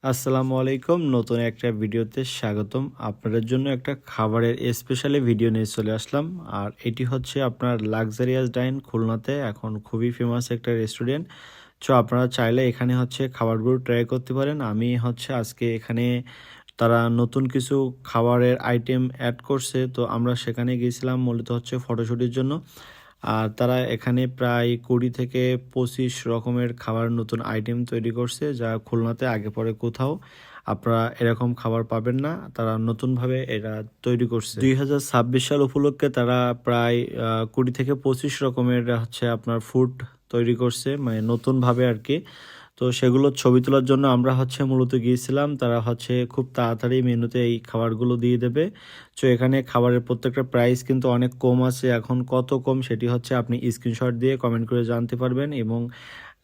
আসসালামু আলাইকুম। নতুন একটা ভিডিওতে স্বাগতম। আপনাদের জন্য একটা খাবারের স্পেশালি ভিডিও নিয়ে চলে আসলাম। আর এটি হচ্ছে আপনার লাক্সারিয়াস ডাইন খুলনাতে এখন খুবই ফেমাস একটা রেস্টুরেন্ট। আপনারা চাইলে এখানে হচ্ছে খাবারগুলো ট্রাই করতে পারেন। আমি হচ্ছে আজকে এখানে তারা নতুন কিছু খাবারের আইটেম অ্যাড করছে। তো আমরা সেখানে গিয়েছিলাম মূলত হচ্ছে ফটোশুটের জন্য। আর তারা এখানে প্রায় ২০ থেকে ২৫ রকমের খাবার নতুন আইটেম তৈরি করছে, যা খুলনাতে আগে পরে কোথাও আপনারা এরকম খাবার পাবেন না। তারা নতুনভাবে এরা তৈরি করছে। ২০২৬ সাল উপলক্ষে তারা প্রায় ২০ থেকে ২৫ রকমের হচ্ছে আপনার ফুড তৈরি করছে, মানে নতুনভাবে আর কি। তো সেগুলো ছবি তোলার জন্য আমরা হচ্ছে মূলত গিয়েছিলাম। তারা হচ্ছে খুব তাড়াতাড়ি মেনুতে এই খাবারগুলো দিয়ে দেবে। এখানে খাবারের প্রত্যেকটা প্রাইস কিন্তু অনেক কম আছে। এখন কত কম সেটি হচ্ছে আপনি স্ক্রিনশট দিয়ে কমেন্ট করে জানতে পারবেন, এবং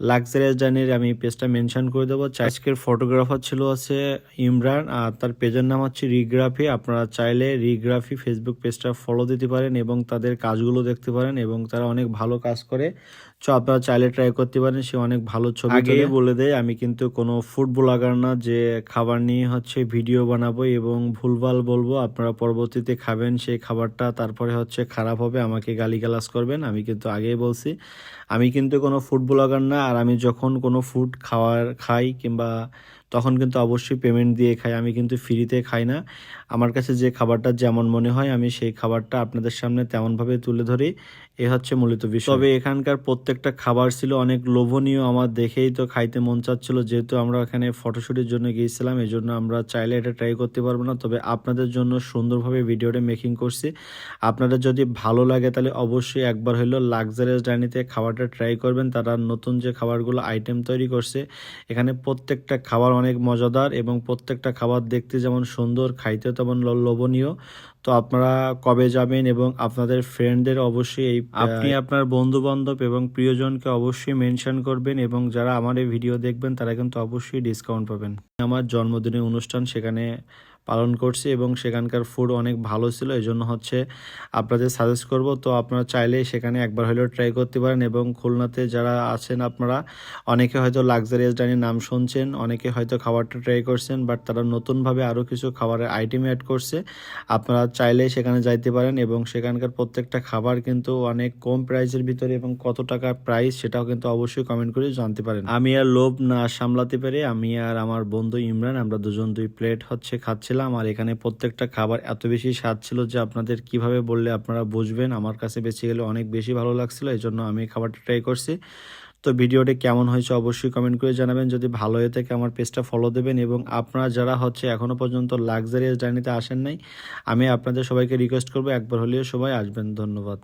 লাক্সারিয়াস ডাইনের আমি পেজটা মেনশন করে দেবো। আজকের ফটোগ্রাফার ছিল হচ্ছে ইমরান, আর তার পেজের নাম হচ্ছে রিগ্রাফি। আপনারা চাইলে রিগ্রাফি ফেসবুক পেজটা ফলো দিতে পারেন এবং তাদের কাজগুলো দেখতে পারেন, এবং তারা অনেক ভালো কাজ করে। আপনারা চাইলে ট্রাই করতে পারেন, সে অনেক ভালো ছবি তোলে। বলে দেয় আমি কিন্তু কোনো ফুড ব্লগার না যে খাবার নিয়ে হচ্ছে ভিডিও বানাবো এবং ভুলভাল বলবো, আপনারা পরবর্তীতে খাবেন সেই খাবারটা, তারপরে হচ্ছে খারাপ হবে, আমাকে গালিগালাজ করবেন। আমি কিন্তু আগেই বলছি আমি কিন্তু কোনো ফুড ব্লগার না। আর আমি যখন কোনো ফুড খাই কিংবা তখন কিন্তু অবশ্যই পেমেন্ট দিয়ে খাই, আমি কিন্তু ফ্রিতে খাই না। আমার কাছে যে খাবারটা যেমন মনে হয় আমি সেই খাবারটা আপনাদের সামনে তেমনভাবে তুলে ধরি। এ হচ্ছে মূলত বিষয়। তবে এখানকার প্রত্যেকটা খাবার ছিল অনেক লোভনীয়, আমার দেখেই তো খাইতে মন চাচ্ছিল। যেহেতু আমরা এখানে ফটোশ্যুটের জন্য গিয়েছিলাম, এই জন্য আমরা চাইলে এটা ট্রাই করতে পারবো না, তবে আপনাদের জন্য সুন্দরভাবে ভিডিওটা মেকিং করছি। আপনাদের যদি ভালো লাগে তাহলে অবশ্যই একবার হলো লাক্সারিয়াস ডাইনিতে খাবারটা ট্রাই করবেন। তারা নতুন যে খাবারগুলো আইটেম তৈরি করছে, এখানে প্রত্যেকটা খাবার অনেক মজাদার এবং প্রত্যেকটা খাবার দেখতে যেমন সুন্দর, খাইতে তেমন লোভনীয়। তো আপনারা কবে যাবেন এবং আপনাদের ফ্রেন্ডদের অবশ্যই আপনি আপনার বন্ধু বান্ধব এবং প্রিয়জনকে অবশ্যই মেনশন করবেন, এবং যারা আমার এই ভিডিও দেখবেন তারা কিন্তু অবশ্যই ডিসকাউন্ট পাবেন। আমার জন্মদিনের অনুষ্ঠান সেখানে পালন করছি এবং সেখানকার ফুড অনেক ভালো ছিল, এই জন্য হচ্ছে আপনাদের সাজেস্ট করব। তো আপনারা চাইলে সেখানে একবার হলেও ট্রাই করতে পারেন। এবং খুলনাতে যারা আছেন আপনারা অনেকে হয়তো লাক্সারিয়াস ডাইনের নাম শুনছেন, অনেকে হয়তো খাবারটা ট্রাই করছেন, বাট তারা নতুনভাবে আরও কিছু খাবারের আইটেম অ্যাড করছে। আপনারা চাইলে সেখানে যাইতে পারেন, এবং সেখানকার প্রত্যেকটা খাবার কিন্তু অনেক কম প্রাইসের ভিতরে, এবং কত টাকা প্রাইস সেটাও কিন্তু অবশ্যই কমেন্ট করে জানতে পারেন। আমি আর লোভ না সামলাতে পেরে আমি আর আমার বন্ধু ইমরান আমরা দুজন 2 প্লেট হচ্ছে খাচ্ছিলাম। আর এখানে প্রত্যেকটা খাবার এত বেশি স্বাদ ছিল যে আপনাদের কিভাবে বললে আপনারা বুঝবেন। আমার কাছে বেশি গেলে অনেক বেশি ভালো লাগছিল, এই জন্য আমি খাবারটা ট্রাই করছি। তো ভিডিওটি কেমন হয়েছে অবশ্যই কমেন্ট করে জানাবেন। যদি ভালো হয়ে থাকে আমার পেজটা ফলো দেবেন, এবং আপনারা যারা হচ্ছে এখনও পর্যন্ত লাক্সারিয়াস ডাইনিতে আসেন নাই, আমি আপনাদের সবাইকে রিকোয়েস্ট করবো একবার হলেও সবাই আসবেন। ধন্যবাদ।